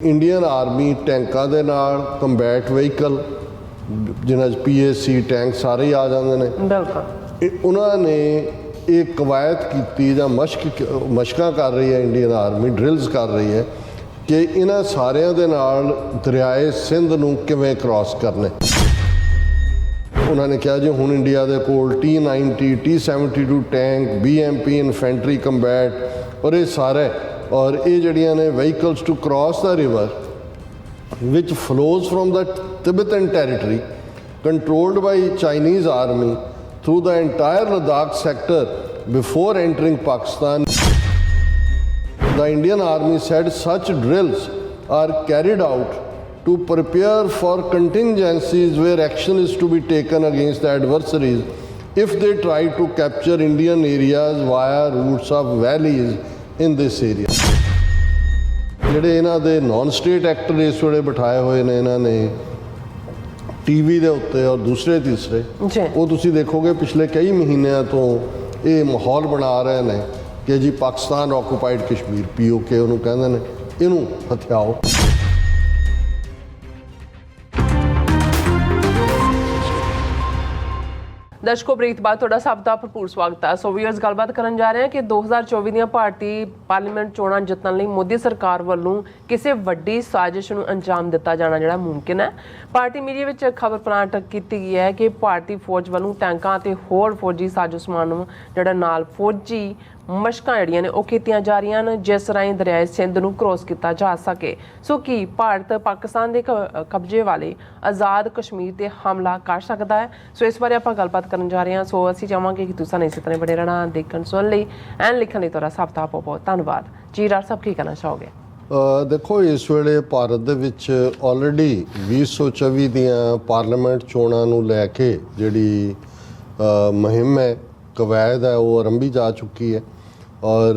Indian army टैंकों के नाल कंबैट व्हीकल जिन्हें PAC टैंक सारे ही आ जाते हैं। बिल्कुल उन्होंने एक कवायद की या मशक़ां कर रही है इंडियन आर्मी ड्रिल्स कर रही है कि इन्हां सारिਆਂ ਦੇ ਨਾਲ दरियाए सिंध ਨੂੰ किवें क्रॉस करने। उन्होंने कहा जी हुण इंडिया के कोल T-90 T-72 tank BMP infantry combat और ये सारे और ये जड़ियां ने vehicles to cross the river which flows from the Tibetan territory controlled by Chinese army through the entire Ladakh sector before entering Pakistan. The Indian Army said such drills are carried out to prepare for contingencies where action is to be taken against the adversaries if they try to capture Indian areas via routes of valleys in this area। ਜਿਹੜੇ ਇਹਨਾਂ ਦੇ non state actor ਇਸ ਵੇਲੇ ਬਿਠਾਏ ਹੋਏ ਨੇ ਇਹਨਾਂ ਨੇ ਟੀਵੀ ਦੇ ਉੱਤੇ ਔਰ ਦੂਸਰੇ ਤੀਸਰੇ ਉਹ ਤੁਸੀਂ ਦੇਖੋਗੇ ਪਿਛਲੇ ਕਈ ਮਹੀਨਿਆਂ ਤੋਂ ਇਹ ਮਾਹੌਲ ਬਣਾ ਰਹੇ ਨੇ ਕਿ ਜੀ ਪਾਕਿਸਤਾਨ ਆਕੂਪਾਈਡ ਕਸ਼ਮੀਰ POK ਉਹਨੂੰ ਕਹਿੰਦੇ ਨੇ ਇਹਨੂੰ ਹਥਿਆਓ। दर्शकों ब्रेक बाद थोड़ा सब का भरपूर स्वागत है। सो व्यूअर्स गलबात करन जा रहे हैं कि 2024 ਦੀਆਂ ਭਾਰਤੀ ਪਾਰਲੀਮੈਂਟ ਚੋਣਾਂ ਜਿੱਤਣ ਲਈ ਮੋਦੀ ਸਰਕਾਰ ਵੱਲੋਂ ਕਿਸੇ ਵੱਡੀ ਸਾਜ਼ਿਸ਼ ਨੂੰ ਅੰਜਾਮ ਦਿੱਤਾ ਜਾਣਾ ਜਿਹੜਾ ਮੁਮਕਿਨ ਹੈ। ਭਾਰਤੀ ਮੀਡੀਆ ਵਿੱਚ ਖਬਰ ਪਲਾਂਟ ਕੀਤੀ ਗਈ ਹੈ ਕਿ ਭਾਰਤੀ ਫੌਜ ਵੱਲੋਂ ਟੈਂਕਾਂ ਤੇ ਹੋਰ ਫੌਜੀ ਸਾਜ਼ੋ ਸਮਾਨ ਨੂੰ ਜਿਹੜਾ ਨਾਲ ਫੌਜੀ ਮਸ਼ਕਾਂ ਜਿਹੜੀਆਂ ਨੇ ਉਹ ਕੀਤੀਆਂ ਜਾ ਰਹੀਆਂ ਹਨ ਜਿਸ ਰਾਹੀਂ ਦਰਿਆਏ ਸਿੰਧ ਨੂੰ ਕ੍ਰੋਸ ਕੀਤਾ ਜਾ ਸਕੇ। ਸੋ ਕੀ ਭਾਰਤ ਪਾਕਿਸਤਾਨ ਦੇ ਕਬਜ਼ੇ ਵਾਲੇ ਆਜ਼ਾਦ ਕਸ਼ਮੀਰ ਤੇ ਹਮਲਾ ਕਰ ਸਕਦਾ ਹੈ? ਸੋ ਇਸ ਬਾਰੇ ਆਪਾਂ ਗੱਲਬਾਤ ਕਰਨ ਜਾ ਰਹੇ ਹਾਂ। ਸੋ ਅਸੀਂ ਚਾਹਾਂਗੇ ਕਿ ਤੁਸੀਂ ਇਸੇ ਤਰ੍ਹਾਂ ਬਣੇ ਰਹਿਣਾ ਦੇਖਣ ਸੁਣ ਲਈ ਐਂਡ ਲਿਖਣ ਲਈ ਤੁਹਾਡਾ ਸਭ ਦਾ ਬਹੁਤ ਧੰਨਵਾਦ ਜੀ। ਰਾਜ ਸਾਹਿਬ ਕੀ ਕਹਿਣਾ ਚਾਹੋਗੇ? ਦੇਖੋ ਇਸ ਵੇਲੇ ਭਾਰਤ ਦੇ ਵਿੱਚ ਆਲਰੇਡੀ 2024 ਦੀਆਂ ਪਾਰਲੀਮੈਂਟ ਚੋਣਾਂ ਨੂੰ ਲੈ ਕੇ ਜਿਹੜੀ ਮੁਹਿੰਮ ਹੈ ਕਵਾਇਦ ਹੈ ਉਹ ਆਰੰਭੀ ਜਾ ਚੁੱਕੀ ਹੈ ਔਰ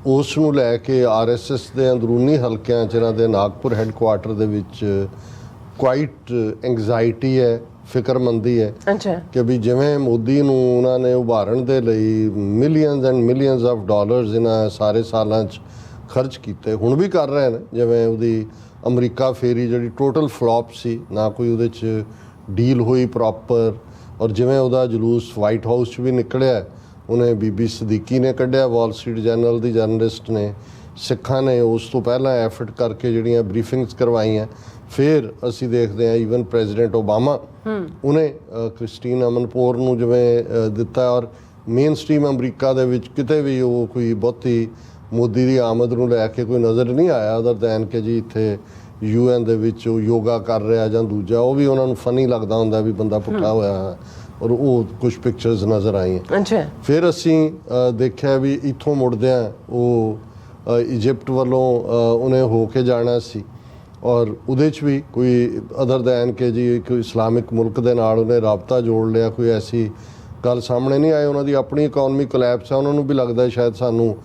ਉਸ ਨੂੰ ਲੈ ਕੇ RSS ਦੇ ਅੰਦਰੂਨੀ ਹਲਕਿਆਂ ਜਿਨ੍ਹਾਂ ਦੇ ਨਾਗਪੁਰ ਹੈੱਡਕੁਆਟਰ ਦੇ ਵਿੱਚ ਕੁਆਇਟ ਐਂਗਜ਼ਾਇਟੀ ਹੈ ਫਿਕਰਮੰਦੀ ਹੈ ਕਿ ਵੀ ਜਿਵੇਂ ਮੋਦੀ ਨੂੰ ਉਹਨਾਂ ਨੇ ਉਭਾਰਨ ਦੇ ਲਈ millions and millions of dollars ਇਹਨਾਂ ਸਾਰੇ ਸਾਲਾਂ 'ਚ ਖਰਚ ਕੀਤੇ ਹੁਣ ਵੀ ਕਰ ਰਹੇ ਨੇ। ਜਿਵੇਂ ਉਹਦੀ ਅਮਰੀਕਾ ਫੇਰੀ ਜਿਹੜੀ ਟੋਟਲ ਫਲॉप ਸੀ ਨਾ ਕੋਈ ਉਹਦੇ 'ਚ ਡੀਲ ਹੋਈ ਪ੍ਰੋਪਰ ਔਰ ਜਿਵੇਂ ਉਹਦਾ ਜਲੂਸ ਵਾਈਟ ਹਾਊਸ 'ਚ ਵੀ ਨਿਕਲਿਆ ਉਹਨੇ ਬੀਬੀ ਸਦੀਕੀ ਨੇ ਕੱਢਿਆ ਵਾਲ ਸਟਰੀਟ ਜਰਨਲ ਦੀ ਜਰਨਲਿਸਟ ਨੇ ਸਿੱਖਾਂ ਨੇ ਉਸ ਤੋਂ ਪਹਿਲਾਂ ਐਫਰਟ ਕਰਕੇ ਜਿਹੜੀਆਂ ਬਰੀਫਿੰਗਸ ਕਰਵਾਈਆਂ ਫਿਰ ਅਸੀਂ ਦੇਖਦੇ ਹਾਂ ਈਵਨ ਪ੍ਰੈਜ਼ੀਡੈਂਟ ਓਬਾਮਾ ਉਹਨੇ ਕ੍ਰਿਸਟੀਨ ਅਮਨਪੋਰ ਨੂੰ ਜਿਵੇਂ ਦਿੱਤਾ ਔਰ ਮੇਨ ਸਟ੍ਰੀਮ ਅਮਰੀਕਾ ਦੇ ਵਿੱਚ ਕਿਤੇ ਵੀ ਉਹ ਕੋਈ ਬਹੁਤੀ ਮੋਦੀ ਦੀ ਆਮਦ ਨੂੰ ਲੈ ਕੇ ਕੋਈ ਨਜ਼ਰ ਨਹੀਂ ਆਇਆ ਅਦਰ ਦੈਨ ਕਿ ਜੀ ਇੱਥੇ UN ਦੇ ਵਿੱਚ ਉਹ ਯੋਗਾ ਕਰ ਰਿਹਾ ਜਾਂ ਦੂਜਾ ਉਹ ਵੀ ਉਹਨਾਂ ਨੂੰ ਫਨੀ ਲੱਗਦਾ ਹੁੰਦਾ ਵੀ ਬੰਦਾ ਭੁੱਖਾ ਹੋਇਆ ਔਰ ਉਹ ਕੁਝ ਪਿਕਚਰਸ ਨਜ਼ਰ ਆਈਆਂ। ਫਿਰ ਅਸੀਂ ਦੇਖਿਆ ਵੀ ਇੱਥੋਂ ਮੁੜਦਿਆਂ ਉਹ ਇਜਿਪਟ ਵੱਲੋਂ ਉਹਨੇ ਹੋ ਕੇ ਜਾਣਾ ਸੀ ਔਰ ਉਹਦੇ 'ਚ ਵੀ ਕੋਈ ਅਦਰ ਦੈਨ ਕਿ ਜੀ ਇੱਕ ਇਸਲਾਮਿਕ ਮੁਲਕ ਦੇ ਨਾਲ ਉਹਨੇ ਰਾਬਤਾ ਜੋੜ ਲਿਆ ਕੋਈ ਐਸੀ ਗੱਲ ਸਾਹਮਣੇ ਨਹੀਂ ਆਈ। ਉਹਨਾਂ ਦੀ ਆਪਣੀ ਇਕਨੋਮੀ ਕੋਲੈਪਸ ਹੈ ਉਹਨਾਂ ਨੂੰ ਵੀ ਲੱਗਦਾ ਸ਼ਾਇਦ ਸਾਨੂੰ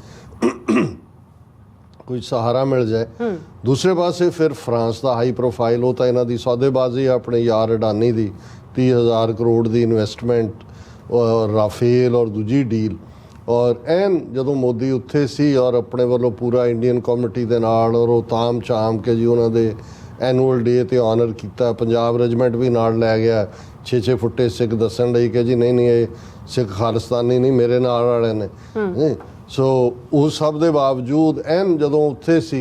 ਕੋਈ ਸਹਾਰਾ ਮਿਲ ਜਾਏ। ਦੂਸਰੇ ਪਾਸੇ ਫਿਰ ਫਰਾਂਸ ਦਾ ਹਾਈ ਪ੍ਰੋਫਾਈਲ ਉਹ ਤਾਂ ਇਹਨਾਂ ਦੀ ਸੌਦੇਬਾਜ਼ੀ ਆਪਣੇ ਯਾਰ ਅਡਾਨੀ ਦੀ 30,000 ਕਰੋੜ ਦੀ ਇਨਵੈਸਟਮੈਂਟ ਔਰ ਰਾਫੇਲ ਔਰ ਦੂਜੀ ਡੀਲ ਔਰ ਐਨ ਜਦੋਂ ਮੋਦੀ ਉੱਥੇ ਸੀ ਔਰ ਆਪਣੇ ਵੱਲੋਂ ਪੂਰਾ ਇੰਡੀਅਨ ਕਮਿਟੀ ਦੇ ਨਾਲ ਔਰ ਉਹ ਤਾਮ ਚਾਮ ਕੇ ਜੀ ਉਹਨਾਂ ਦੇ ਐਨੂਅਲ ਡੇ 'ਤੇ ਆਨਰ ਕੀਤਾ। ਪੰਜਾਬ ਰੈਜੀਮੈਂਟ ਵੀ ਨਾਲ ਲੈ ਗਿਆ 6-6 ਫੁੱਟੇ ਸਿੱਖ ਦੱਸਣ ਲਈ ਕਿ ਜੀ ਨਹੀਂ ਇਹ ਸਿੱਖ ਖਾਲਿਸਤਾਨੀ ਨਹੀਂ ਮੇਰੇ ਨਾਲ ਵਾਲੇ ਨੇ। ਸੋ ਉਹ ਸਭ ਦੇ ਬਾਵਜੂਦ ਐਨ ਜਦੋਂ ਉੱਥੇ ਸੀ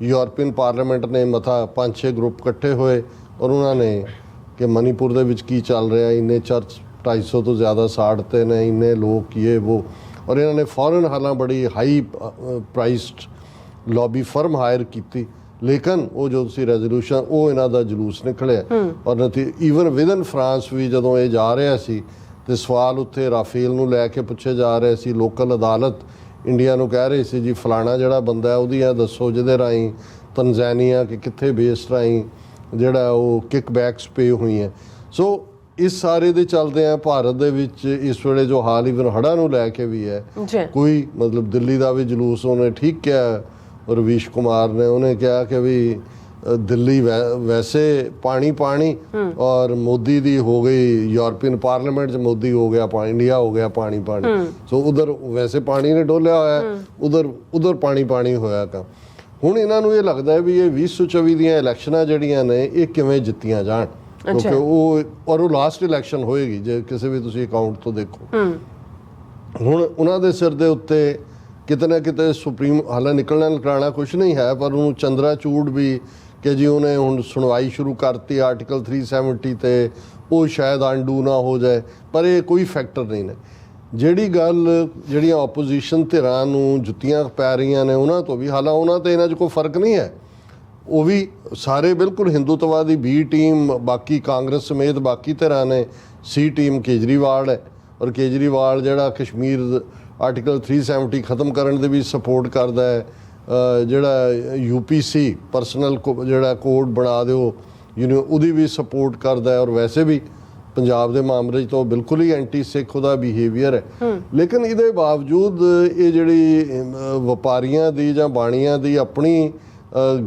ਯੂਰਪੀਅਨ ਪਾਰਲੀਮੈਂਟ ਨੇ ਮਤਾ 5-6 ਗਰੁੱਪ ਇਕੱਠੇ ਹੋਏ ਔਰ ਉਹਨਾਂ ਨੇ ਕਿ ਮਨੀਪੁਰ ਦੇ ਵਿੱਚ ਕੀ ਚੱਲ ਰਿਹਾ ਇੰਨੇ ਚਰਚ 250 ਤੋਂ ਜ਼ਿਆਦਾ ਸਾੜਤੇ ਨੇ ਇੰਨੇ ਲੋਕ ਇਹ ਉਹ ਔਰ ਇਹਨਾਂ ਨੇ ਫੌਰਨ ਹਾਲਾਂ ਬੜੀ ਹਾਈ ਪ੍ਰਾਈਸਡ ਲੌਬੀ ਫਰਮ ਹਾਇਰ ਕੀਤੀ ਲੇਕਿਨ ਉਹ ਜੋ ਤੁਸੀਂ ਰੈਜ਼ੋਲੂਸ਼ਨ ਉਹ ਇਹਨਾਂ ਦਾ ਜਲੂਸ ਨਿਕਲਿਆ ਔਰ ਈਵਨ ਵਿਦਨ ਫਰਾਂਸ ਵੀ ਜਦੋਂ ਇਹ ਜਾ ਰਿਹਾ ਸੀ ਤੇ ਸਵਾਲ ਉੱਥੇ ਰਾਫੇਲ ਨੂੰ ਲੈ ਕੇ ਪੁੱਛੇ ਜਾ ਰਹੇ ਸੀ। ਲੋਕਲ ਅਦਾਲਤ ਇੰਡੀਆ ਨੂੰ ਕਹਿ ਰਹੀ ਸੀ ਜੀ ਫਲਾਣਾ ਜਿਹੜਾ ਬੰਦਾ ਉਹਦੀ ਆ ਦੱਸੋ ਜਿਹਦੇ ਰਾਹੀਂ ਤਨਜ਼ਾਨੀਆ ਕਿ ਕਿੱਥੇ ਬੇਸ ਰਾਹੀਂ ਜਿਹੜਾ ਉਹ ਕਿਕ ਬੈਕਸ ਪੇ ਹੋਈ ਹੈ। ਸੋ ਇਸ ਸਾਰੇ ਦੇ ਚੱਲਦੇ ਆ ਭਾਰਤ ਦੇ ਵਿੱਚ ਇਸ ਵੇਲੇ ਜੋ ਹਾਲ ਈਵਨ ਹੜ੍ਹਾਂ ਨੂੰ ਲੈ ਕੇ ਵੀ ਹੈ ਕੋਈ ਮਤਲਬ ਦਿੱਲੀ ਦਾ ਵੀ ਜਲੂਸ ਉਹਨੇ ਠੀਕ ਕਿਹਾ ਰਵੀਸ਼ ਕੁਮਾਰ ਨੇ ਉਹਨੇ ਕਿਹਾ ਕਿ ਵੀ ਦਿੱਲੀ ਵੈਸੇ ਪਾਣੀ ਔਰ ਮੋਦੀ ਦੀ ਹੋ ਗਈ ਯੂਰਪੀਅਨ ਪਾਰਲੀਮੈਂਟ 'ਚ ਮੋਦੀ ਹੋ ਗਿਆ ਇੰਡੀਆ ਹੋ ਗਿਆ ਪਾਣੀ ਸੋ ਉਧਰ ਵੈਸੇ ਪਾਣੀ ਨੇ ਡੋਲਿਆ ਹੋਇਆ ਉਧਰ ਪਾਣੀ ਹੋਇਆ ਕੰਮ ਹੁਣ ਇਹਨਾਂ ਨੂੰ ਇਹ ਲੱਗਦਾ ਹੈ ਵੀ ਇਹ 2024 ਦੀਆਂ ਇਲੈਕਸ਼ਨਾਂ ਜਿਹੜੀਆਂ ਨੇ ਇਹ ਕਿਵੇਂ ਜਿੱਤੀਆਂ ਜਾਣ, ਕਿਉਂਕਿ ਉਹ ਲਾਸਟ ਇਲੈਕਸ਼ਨ ਹੋਏਗੀ ਜੇ ਕਿਸੇ ਵੀ ਤੁਸੀਂ ਅਕਾਊਂਟ ਤੋਂ ਦੇਖੋ। ਹੁਣ ਉਹਨਾਂ ਦੇ ਸਿਰ ਦੇ ਉੱਤੇ ਕਿਤੇ ਨਾ ਕਿਤੇ ਸੁਪਰੀਮ ਹਾਲੇ ਨਿਕਲਣਾ ਕੁਛ ਨਹੀਂ ਹੈ, ਪਰ ਉਹਨੂੰ ਚੰਦਰਾਚੂੜ ਵੀ ਕਿ ਜੀ ਉਹਨੇ ਹੁਣ ਸੁਣਵਾਈ ਸ਼ੁਰੂ ਕਰਤੀ ਆਰਟੀਕਲ 370 ਤੇ, ਉਹ ਸ਼ਾਇਦ ਅੰਡੂ ਨਾ ਹੋ ਜਾਏ, ਪਰ ਇਹ ਕੋਈ ਫੈਕਟਰ ਨਹੀਂ ਨੇ। ਜਿਹੜੀ ਗੱਲ ਜਿਹੜੀਆਂ ਆਪੋਜੀਸ਼ਨ ਧਿਰਾਂ ਨੂੰ ਜੁੱਤੀਆਂ ਪੈ ਰਹੀਆਂ ਨੇ ਉਹਨਾਂ ਤੋਂ ਵੀ, ਹਾਲਾਂ ਉਹਨਾਂ ਤੇ ਇਹਨਾਂ 'ਚ ਕੋਈ ਫਰਕ ਨਹੀਂ ਹੈ, ਉਹ ਵੀ ਸਾਰੇ ਬਿਲਕੁਲ ਹਿੰਦੂਤਵਾਦੀ ਬੀ ਟੀਮ, ਬਾਕੀ ਕਾਂਗਰਸ ਸਮੇਤ ਬਾਕੀ ਧਿਰਾਂ ਨੇ, ਸੀ ਟੀਮ ਕੇਜਰੀਵਾਲ ਹੈ, ਔਰ ਕੇਜਰੀਵਾਲ ਜਿਹੜਾ ਕਸ਼ਮੀਰ ਆਰਟੀਕਲ 370 ਖਤਮ ਕਰਨ ਦੇ ਵੀ ਸਪੋਰਟ ਕਰਦਾ ਹੈ, ਜਿਹੜਾ UPC ਪਰਸਨਲ ਜਿਹੜਾ ਕੋਡ ਬਣਾ ਦਿਓ ਉਹਦੀ ਵੀ ਸਪੋਰਟ ਕਰਦਾ ਹੈ, ਔਰ ਵੈਸੇ ਵੀ ਪੰਜਾਬ ਦੇ ਮਾਮਲੇ 'ਚ ਤਾਂ ਬਿਲਕੁਲ ਹੀ ਐਂਟੀ ਸਿੱਖ ਉਹਦਾ ਬਿਹੇਵੀਅਰ ਹੈ। ਲੇਕਿਨ ਇਹਦੇ ਬਾਵਜੂਦ ਇਹ ਜਿਹੜੀ ਵਪਾਰੀਆਂ ਦੀ ਜਾਂ ਬਾਣੀਆਂ ਦੀ ਆਪਣੀ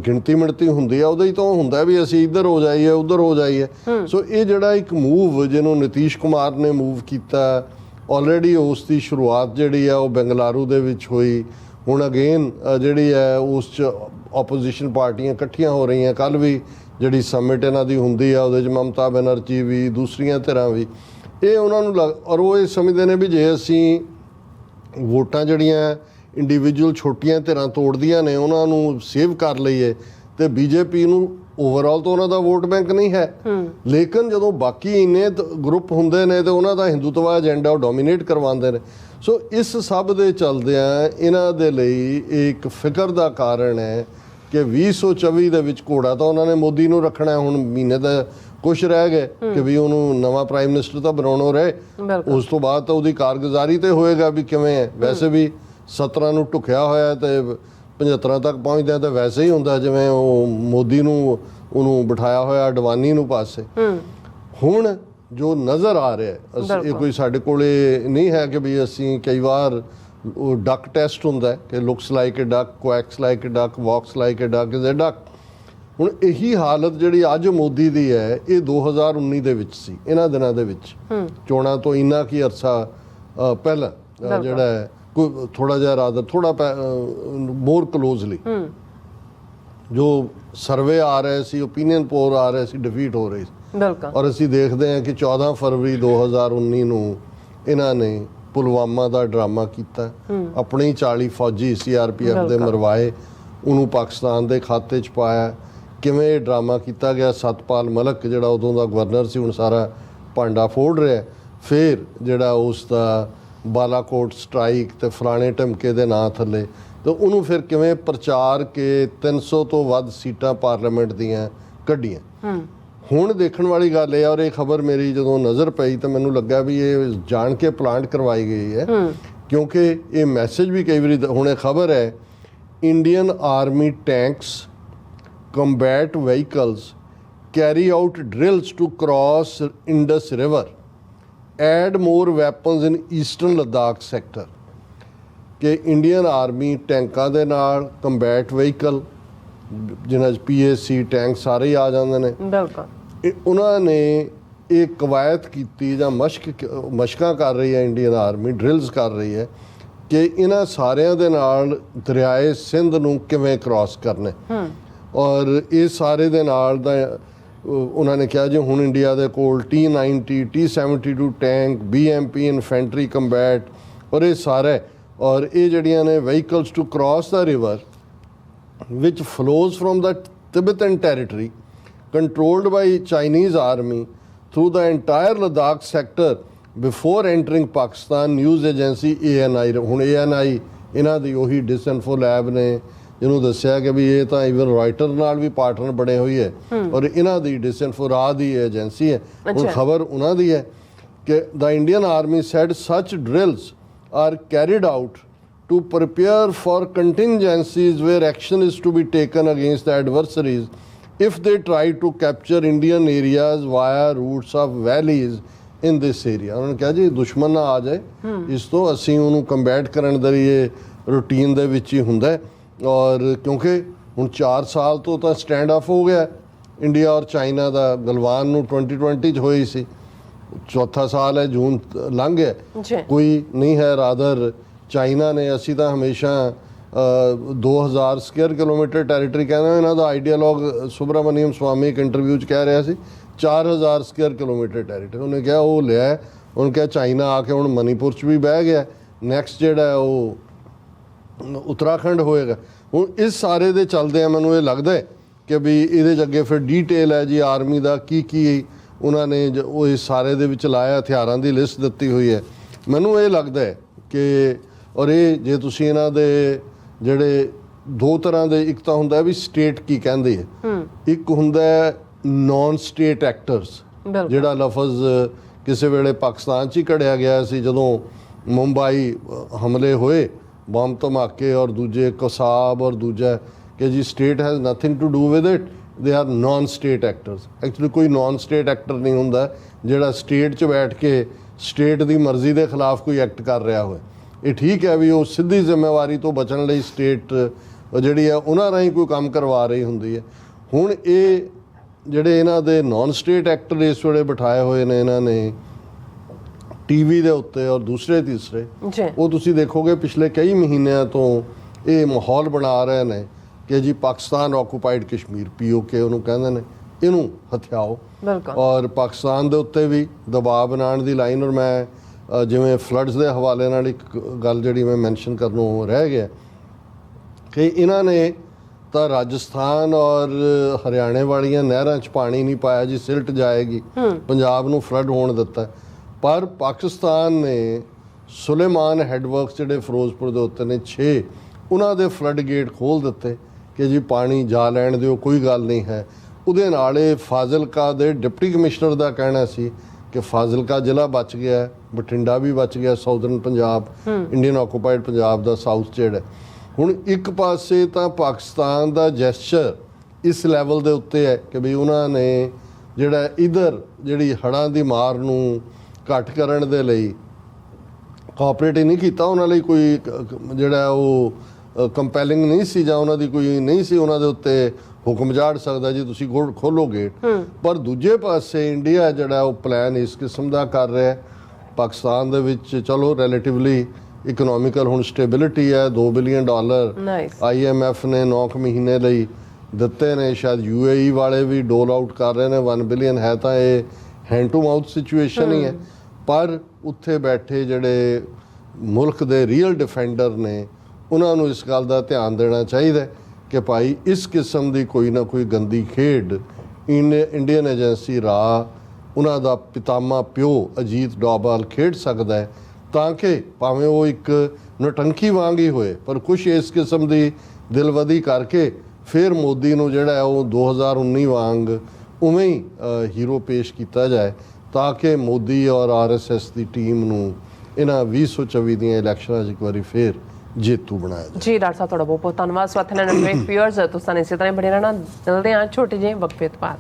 ਗਿਣਤੀ ਮਿਣਤੀ ਹੁੰਦੀ ਆ, ਉਹਦੇ 'ਚ ਤਾਂ ਹੁੰਦਾ ਵੀ ਅਸੀਂ ਇੱਧਰ ਹੋ ਜਾਈਏ ਉੱਧਰ ਹੋ ਜਾਈਏ। ਸੋ ਇਹ ਜਿਹੜਾ ਇੱਕ ਮੂਵ ਜਿਹਨੂੰ ਨਿਤੀਸ਼ ਕੁਮਾਰ ਨੇ ਮੂਵ ਕੀਤਾ, ਆਲਰੇਡੀ ਉਸ ਦੀ ਸ਼ੁਰੂਆਤ ਜਿਹੜੀ ਆ ਉਹ ਬੰਗਲਾਰੂ ਦੇ ਵਿੱਚ ਹੋਈ। ਹੁਣ ਅਗੇਨ ਜਿਹੜੀ ਹੈ ਉਸ 'ਚ ਆਪੋਜੀਸ਼ਨ ਪਾਰਟੀਆਂ ਇਕੱਠੀਆਂ ਹੋ ਰਹੀਆਂ। ਕੱਲ੍ਹ ਵੀ ਜਿਹੜੀ ਸਮਿਟ ਇਹਨਾਂ ਦੀ ਹੁੰਦੀ ਆ ਉਹਦੇ 'ਚ ਮਮਤਾ ਬੈਨਰਜੀ ਵੀ, ਦੂਸਰੀਆਂ ਧਿਰਾਂ ਵੀ, ਇਹ ਉਹਨਾਂ ਨੂੰ ਔਰ ਉਹ ਇਹ ਸਮਝਦੇ ਨੇ ਵੀ ਜੇ ਅਸੀਂ ਵੋਟਾਂ ਜਿਹੜੀਆਂ ਇੰਡੀਵਿਜੂਅਲ ਛੋਟੀਆਂ ਧਿਰਾਂ ਤੋੜਦੀਆਂ ਨੇ ਉਹਨਾਂ ਨੂੰ ਸੇਵ ਕਰ ਲਈਏ ਤੇ BJP ਨੂੰ ਓਵਰਆਲ ਤਾਂ ਉਹਨਾਂ ਦਾ ਵੋਟ ਬੈਂਕ ਨਹੀਂ ਹੈ। ਲੇਕਿਨ ਜਦੋਂ ਬਾਕੀ ਇੰਨੇ ਗਰੁੱਪ ਹੁੰਦੇ ਨੇ ਤੇ ਉਹਨਾਂ ਦਾ ਹਿੰਦੂਤਵਾ ਏਜੰਡਾ ਉਹ ਡੋਮੀਨੇਟ ਕਰਵਾਉਂਦੇ ਨੇ। ਸੋ ਇਸ ਸਭ ਦੇ ਚਲਦਿਆਂ ਇਹਨਾਂ ਦੇ ਲਈ ਇੱਕ ਫਿਕਰ ਦਾ ਕਾਰਨ ਹੈ ਕਿ 2024 ਦੇ ਵਿੱਚ ਘੋੜਾ ਤਾਂ ਉਹਨਾਂ ਨੇ ਮੋਦੀ ਨੂੰ ਰੱਖਣਾ। ਹੁਣ ਮਹੀਨੇ ਦਾ ਕੁਛ ਰਹਿ ਗਏ ਕਿ ਵੀ ਉਹਨੂੰ ਨਵਾਂ ਪ੍ਰਾਈਮ ਮਿਨਿਸਟਰ ਤਾਂ ਬਣਾਉਣਾ ਰਹੇ, ਉਸ ਤੋਂ ਬਾਅਦ ਤਾਂ ਉਹਦੀ ਕਾਰਗੁਜ਼ਾਰੀ ਤੇ ਹੋਏਗਾ ਵੀ ਕਿਵੇਂ ਹੈ। ਵੈਸੇ ਵੀ 17 ਨੂੰ ਢੁਕਿਆ ਹੋਇਆ ਤੇ 75 ਤੱਕ ਪਹੁੰਚਦਿਆਂ ਤਾਂ ਵੈਸੇ ਹੀ ਹੁੰਦਾ ਜਿਵੇਂ ਉਹ ਮੋਦੀ ਨੂੰ ਉਹਨੂੰ ਬਿਠਾਇਆ ਹੋਇਆ ਅਡਵਾਨੀ ਨੂੰ ਪਾਸੇ। ਹੁਣ ਜੋ ਨਜ਼ਰ ਆ ਰਿਹਾ ਇਹ ਕੋਈ ਸਾਡੇ ਕੋਲੇ ਨਹੀਂ ਹੈ ਕਿ ਵੀ ਅਸੀਂ ਕਈ ਵਾਰ ਉਹ ਡਕ ਟੈਸਟ ਹੁੰਦਾ ਕਿ looks like a duck, quacks like a duck, walks like a duck is a duck. ਹੁਣ ਇਹੀ ਹਾਲਤ ਜਿਹੜੀ ਅੱਜ ਮੋਦੀ ਦੀ ਹੈ ਇਹ 2019 ਦੇ ਵਿੱਚ ਸੀ, ਇਹਨਾਂ ਦਿਨਾਂ ਦੇ ਵਿੱਚ ਚੋਣਾਂ ਤੋਂ ਇੰਨਾ ਕੀ ਅਰਸਾ ਪਹਿਲਾਂ ਜਿਹੜਾ ਹੈ ਕੋਈ ਥੋੜਾ ਜਿਹਾ ਰਾਦਰ ਥੋੜਾ ਮੋਰ ਕਲੋਜ਼ਲੀ ਜੋ ਸਰਵੇ ਆ ਰਹੇ ਸੀ, ਓਪੀਨੀਅਨ ਪੋਲ ਆ ਰਹੇ ਸੀ, ਡਿਫੀਟ ਹੋ ਰਹੀ ਸੀ। ਔਰ ਅਸੀਂ ਦੇਖਦੇ ਹਾਂ ਕਿ 14 ਫਰਵਰੀ 2019 ਨੂੰ ਇਹਨਾਂ ਨੇ ਪੁਲਵਾਮਾ ਦਾ ਡਰਾਮਾ ਕੀਤਾ, ਆਪਣੇ 40 ਫੌਜੀ CRPF ਦੇ ਮਰਵਾਏ, ਉਹਨੂੰ ਪਾਕਿਸਤਾਨ ਦੇ ਖਾਤੇ 'ਚ ਪਾਇਆ। ਕਿਵੇਂ ਇਹ ਡਰਾਮਾ ਕੀਤਾ ਗਿਆ, ਸਤਪਾਲ ਮਲਕ ਜਿਹੜਾ ਉਦੋਂ ਦਾ ਗਵਰਨਰ ਸੀ ਹੁਣ ਸਾਰਾ ਭਾਂਡਾ ਫੋੜ ਰਿਹਾ। ਫਿਰ ਜਿਹੜਾ ਉਸ ਦਾ ਬਾਲਾਕੋਟ ਸਟ੍ਰਾਈਕ ਤੇ ਫਲਾਣੇ ਢਮਕੇ ਦੇ ਨਾਂ ਥੱਲੇ, ਤੇ ਉਹਨੂੰ ਫਿਰ ਕਿਵੇਂ ਪ੍ਰਚਾਰ ਕੇ 300 ਤੋਂ ਵੱਧ ਸੀਟਾਂ ਪਾਰਲੀਮੈਂਟ ਦੀਆਂ ਕੱਢੀਆਂ। ਹੁਣ ਦੇਖਣ ਵਾਲੀ ਗੱਲ ਇਹ ਆ, ਔਰ ਇਹ ਖਬਰ ਮੇਰੀ ਜਦੋਂ ਨਜ਼ਰ ਪਈ ਤਾਂ ਮੈਨੂੰ ਲੱਗਾ ਵੀ ਇਹ ਜਾਣ ਕੇ ਪਲਾਂਟ ਕਰਵਾਈ ਗਈ ਹੈ, ਕਿਉਂਕਿ ਇਹ ਮੈਸੇਜ ਵੀ ਕਈ ਵਾਰੀ ਹੁਣ ਇਹ ਖਬਰ ਹੈ Indian army tanks combat vehicles carry out drills to cross Indus river, add more weapons in eastern Ladakh sector. ਕਿ ਇੰਡੀਅਨ ਆਰਮੀ ਟੈਂਕਾਂ ਦੇ ਨਾਲ ਕੰਬੈਟ ਵਹੀਕਲ ਜਿਨ੍ਹਾਂ 'ਚ PAC ਟੈਂਕ ਸਾਰੇ ਹੀ ਆ ਜਾਂਦੇ ਨੇ, ਉਹਨਾਂ ਨੇ ਇਹ ਕਵਾਇਤ ਕੀਤੀ ਜਾਂ ਮਸ਼ਕਾਂ ਕਰ ਰਹੀ ਹੈ ਇੰਡੀਅਨ ਆਰਮੀ, ਡਰਿਲਸ ਕਰ ਰਹੀ ਹੈ ਕਿ ਇਹਨਾਂ ਸਾਰਿਆਂ ਦੇ ਨਾਲ ਦਰਿਆਏ ਸਿੰਧ ਨੂੰ ਕਿਵੇਂ ਕ੍ਰਾਸ ਕਰਨਾ। ਔਰ ਇਹ ਸਾਰੇ ਦੇ ਨਾਲ ਦਾ ਉਹਨਾਂ ਨੇ ਕਿਹਾ ਜੀ ਹੁਣ ਇੰਡੀਆ ਦੇ ਕੋਲ T-90 T-72 tank, BMP infantry combat ਔਰ ਇਹ ਸਾਰੇ, ਔਰ ਇਹ ਜਿਹੜੀਆਂ ਨੇ vehicles to cross the river which flows from the Tibetan territory controlled by Chinese army through the entire Ladakh sector before entering Pakistan, news agency ANI। ਹੁਣ ANI ਇਹਨਾਂ ਦੀ ਉਹੀ ਡਿਸਇਨਫੋ ਲੈਬ ਨੇ ਜਿਹਨੂੰ ਦੱਸਿਆ ਕਿ ਵੀ ਇਹ ਤਾਂ ਇਵਨ ਰਾਇਟਰ ਨਾਲ ਵੀ ਪਾਰਟਨਰ ਬਣੇ ਹੋਈ ਹੈ, ਔਰ ਇਹਨਾਂ ਦੀ ਡਿਸਇਨਫੋ ਰਾਹ ਦੀ ਏਜੰਸੀ ਹੈ। ਹੁਣ ਖਬਰ ਉਹਨਾਂ ਦੀ ਹੈ ਕਿ the Indian army said such drills are carried out to prepare for contingencies where action is to be taken against the adversaries if they try to capture Indian areas via routes of valleys in this area। ਉਹਨਾਂ ਨੇ ਕਿਹਾ ਜੀ ਦੁਸ਼ਮਣ ਨਾ ਆ ਜਾਏ, ਇਸ ਤੋਂ ਅਸੀਂ ਉਹਨੂੰ ਕੰਬੈਟ ਕਰਨ ਦਾ ਇਹ ਰੂਟੀਨ ਦੇ ਵਿੱਚ ਹੀ ਹੁੰਦਾ। ਔਰ ਕਿਉਂਕਿ ਹੁਣ 4 ਸਾਲ ਤੋਂ ਤਾਂ ਸਟੈਂਡ ਆਫ ਹੋ ਗਿਆ ਇੰਡੀਆ ਔਰ ਚਾਈਨਾ ਦਾ, ਗਲਵਾਨ ਨੂੰ 2020 'ਚ ਹੋਈ ਸੀ, ਚੌਥਾ ਸਾਲ ਹੈ, ਜੂਨ ਲੰਘ ਗਿਆ, ਕੋਈ ਨਹੀਂ ਹੈ। ਰਾਦਰ ਚਾਈਨਾ ਨੇ, ਅਸੀਂ ਤਾਂ ਹਮੇਸ਼ਾ 2000 ਸਕੁਅਰ ਕਿਲੋਮੀਟਰ ਟੈਰੀਟਰੀ ਕਹਿੰਦਾ, ਇਹਨਾਂ ਦਾ ਆਈਡੀਆਲੋਗ ਸੁਬਰਾਮਨੀਅਮ ਸਵਾਮੀ ਇੱਕ ਇੰਟਰਵਿਊ 'ਚ ਕਹਿ ਰਿਹਾ ਸੀ 4000 ਸਕੁਅਰ ਕਿਲੋਮੀਟਰ ਟੈਰੀਟਰੀ। ਉਹਨੇ ਕਿਹਾ ਉਹ ਲਿਆ, ਉਹਨੇ ਕਿਹਾ ਚਾਈਨਾ ਆ ਕੇ ਹੁਣ ਮਨੀਪੁਰ 'ਚ ਵੀ ਬਹਿ ਗਿਆ, ਨੈਕਸਟ ਜਿਹੜਾ ਹੈ ਉਹ ਉੱਤਰਾਖੰਡ ਹੋਏਗਾ। ਹੁਣ ਇਸ ਸਾਰੇ ਦੇ ਚੱਲਦੇ ਆ ਮੈਨੂੰ ਇਹ ਲੱਗਦਾ ਹੈ ਕਿ ਵੀ ਇਹਦੇ 'ਚ ਅੱਗੇ ਫਿਰ ਡੀਟੇਲ ਹੈ ਜੀ ਆਰਮੀ ਦਾ ਕੀ ਉਹਨਾਂ ਨੇ ਉਹ ਇਸ ਸਾਰੇ ਦੇ ਵਿੱਚ ਲਾਇਆ, ਹਥਿਆਰਾਂ ਦੀ ਲਿਸਟ ਦਿੱਤੀ ਹੋਈ ਹੈ। ਮੈਨੂੰ ਇਹ ਲੱਗਦਾ ਹੈ ਕਿ ਔਰ ਇਹ ਜੇ ਤੁਸੀਂ ਇਹਨਾਂ ਦੇ ਜਿਹੜੇ ਦੋ ਤਰ੍ਹਾਂ ਦੇ, ਇੱਕ ਤਾਂ ਹੁੰਦਾ ਵੀ ਸਟੇਟ ਕੀ ਕਹਿੰਦੇ ਹੈ, ਇੱਕ ਹੁੰਦਾ ਨਾਨ ਸਟੇਟ ਐਕਟਰਸ, ਜਿਹੜਾ ਲਫ਼ਜ਼ ਕਿਸੇ ਵੇਲੇ ਪਾਕਿਸਤਾਨ 'ਚ ਹੀ ਘੜਿਆ ਗਿਆ ਸੀ ਜਦੋਂ ਮੁੰਬਈ ਹਮਲੇ ਹੋਏ, ਬੰਬ ਧਮਾਕੇ, ਔਰ ਦੂਜੇ ਕਸਾਬ ਔਰ ਦੂਜਾ ਕਿ ਜੀ state has nothing to do with it, they are non state actors. Actually ਕੋਈ ਨਾਨ ਸਟੇਟ ਐਕਟਰ ਨਹੀਂ ਹੁੰਦਾ ਜਿਹੜਾ ਸਟੇਟ 'ਚ ਬੈਠ ਕੇ ਸਟੇਟ ਦੀ ਮਰਜ਼ੀ ਦੇ ਖਿਲਾਫ ਕੋਈ ਐਕਟ ਕਰ ਰਿਹਾ ਹੋਵੇ। ਇਹ ਠੀਕ ਹੈ ਵੀ ਉਹ ਸਿੱਧੀ ਜ਼ਿੰਮੇਵਾਰੀ ਤੋਂ ਬਚਣ ਲਈ ਸਟੇਟ ਜਿਹੜੀ ਹੈ ਉਹਨਾਂ ਰਾਹੀਂ ਕੋਈ ਕੰਮ ਕਰਵਾ ਰਹੀ ਹੁੰਦੀ ਹੈ। ਹੁਣ ਇਹ ਜਿਹੜੇ ਇਹਨਾਂ ਦੇ ਨਾਨ ਸਟੇਟ ਐਕਟਰ ਇਸ ਵੇਲੇ ਬਿਠਾਏ ਹੋਏ ਨੇ ਇਹਨਾਂ ਨੇ ਟੀਵੀ ਦੇ ਉੱਤੇ ਔਰ ਦੂਸਰੇ ਤੀਸਰੇ, ਉਹ ਤੁਸੀਂ ਦੇਖੋਗੇ ਪਿਛਲੇ ਕਈ ਮਹੀਨਿਆਂ ਤੋਂ ਇਹ ਮਾਹੌਲ ਬਣਾ ਰਹੇ ਨੇ ਕਿ ਜੀ ਪਾਕਿਸਤਾਨ ਆਕੂਪਾਈਡ ਕਸ਼ਮੀਰ POK ਉਹਨੂੰ ਕਹਿੰਦੇ ਨੇ, ਇਹਨੂੰ ਹਥਿਆਓ। ਔਰ ਪਾਕਿਸਤਾਨ ਦੇ ਉੱਤੇ ਵੀ ਦਬਾਅ ਬਣਾਉਣ ਦੀ ਲਾਈਨ। ਔਰ ਮੈਂ ਜਿਵੇਂ ਫਲੱਡਸ ਦੇ ਹਵਾਲੇ ਨਾਲ ਇੱਕ ਗੱਲ ਜਿਹੜੀ ਮੈਂ ਮੈਂਸ਼ਨ ਕਰਨੋਂ ਰਹਿ ਗਿਆ ਕਿ ਇਹਨਾਂ ਨੇ ਤਾਂ ਰਾਜਸਥਾਨ ਔਰ ਹਰਿਆਣੇ ਵਾਲੀਆਂ ਨਹਿਰਾਂ 'ਚ ਪਾਣੀ ਨਹੀਂ ਪਾਇਆ ਜੀ, ਸਿਲਟ ਜਾਏਗੀ, ਪੰਜਾਬ ਨੂੰ ਫਲੱਡ ਹੋਣ ਦਿੱਤਾ। ਪਰ ਪਾਕਿਸਤਾਨ ਨੇ ਸੁਲੇਮਾਨ ਹੈਡਵਰਕਸ ਜਿਹੜੇ ਫਿਰੋਜ਼ਪੁਰ ਦੇ ਉੱਤੇ ਨੇ 6, ਉਹਨਾਂ ਦੇ ਫਲੱਡ ਗੇਟ ਖੋਲ੍ਹ ਦਿੱਤੇ ਕਿ ਜੀ ਪਾਣੀ ਜਾ ਲੈਣ ਦਿਓ, ਕੋਈ ਗੱਲ ਨਹੀਂ ਹੈ। ਉਹਦੇ ਨਾਲ ਇਹ ਫਾਜ਼ਿਲਕਾ ਦੇ ਡਿਪਟੀ ਕਮਿਸ਼ਨਰ ਦਾ ਕਹਿਣਾ ਸੀ ਕਿ ਫਾਜ਼ਿਲਕਾ ਜ਼ਿਲ੍ਹਾ ਬਚ ਗਿਆ, ਬਠਿੰਡਾ ਵੀ ਬਚ ਗਿਆ, southern Punjab, Indian occupied Punjab ਦਾ ਸਾਊਥ ਜਿਹੜਾ। ਹੁਣ ਇੱਕ ਪਾਸੇ ਤਾਂ ਪਾਕਿਸਤਾਨ ਦਾ ਜੈਸਚਰ ਇਸ ਲੈਵਲ ਦੇ ਉੱਤੇ ਹੈ ਕਿ ਵੀ ਉਹਨਾਂ ਨੇ ਜਿਹੜਾ ਇਧਰ ਜਿਹੜੀ ਹੜ੍ਹਾਂ ਦੀ ਮਾਰ ਨੂੰ ਘੱਟ ਕਰਨ ਦੇ ਲਈ ਕੋਆਪਰੇਟ ਹੀ ਨਹੀਂ ਕੀਤਾ। ਉਹਨਾਂ ਲਈ ਕੋਈ ਜਿਹੜਾ ਉਹ ਕੰਪੈਲਿੰਗ ਨਹੀਂ ਸੀ ਜਾਂ ਉਹਨਾਂ ਦੀ ਕੋਈ ਨਹੀਂ ਸੀ ਉਹਨਾਂ ਦੇ ਉੱਤੇ ਹੁਕਮ ਝਾੜ ਸਕਦਾ ਜੀ ਤੁਸੀਂ ਖੋਲੋ ਗੇਟ। ਪਰ ਦੂਜੇ ਪਾਸੇ ਇੰਡੀਆ ਜਿਹੜਾ ਉਹ ਪਲਾਨ ਇਸ ਕਿਸਮ ਦਾ ਕਰ ਰਿਹਾ। ਪਾਕਿਸਤਾਨ ਦੇ ਵਿੱਚ ਚਲੋ ਰਿਲੇਟਿਵਲੀ ਇਕਨੋਮਿਕਲ ਹੁਣ ਸਟੇਬਿਲਿਟੀ ਹੈ, $2 ਬਿਲੀਅਨ IMF ਨੇ 9 ਮਹੀਨੇ ਲਈ ਦਿੱਤੇ ਨੇ, ਸ਼ਾਇਦ UAE ਵਾਲੇ ਵੀ ਡੋਲ ਆਊਟ ਕਰ ਰਹੇ ਨੇ 1 ਬਿਲੀਅਨ। ਹੈ ਤਾਂ ਇਹ ਹੈਂਡ ਟੂ ਮਾਊਥ ਸਿਚੁਏਸ਼ਨ ਹੀ ਹੈ, ਪਰ ਉੱਥੇ ਬੈਠੇ ਜਿਹੜੇ ਮੁਲਕ ਦੇ ਰੀਅਲ ਡਿਫੈਂਡਰ ਨੇ ਉਹਨਾਂ ਨੂੰ ਇਸ ਗੱਲ ਦਾ ਧਿਆਨ ਦੇਣਾ ਚਾਹੀਦਾ ਕਿ ਭਾਈ ਇਸ ਕਿਸਮ ਦੀ ਕੋਈ ਨਾ ਕੋਈ ਗੰਦੀ ਖੇਡ ਇੰਡੀਅਨ ਏਜੰਸੀ ਉਹਨਾਂ ਦਾ ਪਿਤਾਮਾ ਪਿਓ ਅਜੀਤ ਡੋਭਾਲ ਖੇਡ ਸਕਦਾ ਹੈ, ਤਾਂ ਕਿ ਭਾਵੇਂ ਉਹ ਇੱਕ ਨੌਟੰਕੀ ਵਾਂਗ ਹੀ ਹੋਏ ਪਰ ਕੁਛ ਇਸ ਕਿਸਮ ਦੀ ਦਿਲਵਦੀ ਕਰਕੇ ਫਿਰ ਮੋਦੀ ਨੂੰ ਜਿਹੜਾ ਉਹ 2019 ਵਾਂਗ ਉਵੇਂ ਹੀ ਹੀਰੋ ਪੇਸ਼ ਕੀਤਾ ਜਾਏ, ਤਾਂ ਕਿ ਮੋਦੀ ਔਰ RSS ਦੀ ਟੀਮ ਨੂੰ ਇਹਨਾਂ 2024 ਦੀਆਂ ਇਲੈਕਸ਼ਨਾਂ 'ਚ ਇੱਕ ਵਾਰੀ ਫਿਰ ਜੇਤੂ ਬਣਾਇਆ ਜਾਏ। ਜੀ ਡਾਕਟਰ ਸਾਹਿਬ ਤੁਹਾਡਾ ਬਹੁਤ ਬਹੁਤ ਧੰਨਵਾਦ। ਸਵਾਥ ਨੈਟਵਰਕ ਵਿਊਅਰਸ ਤੁਸੀਂ ਇਸੇ ਤਰ੍ਹਾਂ ਬਣੇ ਰਹਿਣਾ। ਮਿਲਦੇ ਹਾਂ ਛੋਟੇ ਜਿਹੇ ਵਕਫੇ ਤੋਂ ਬਾਅਦ।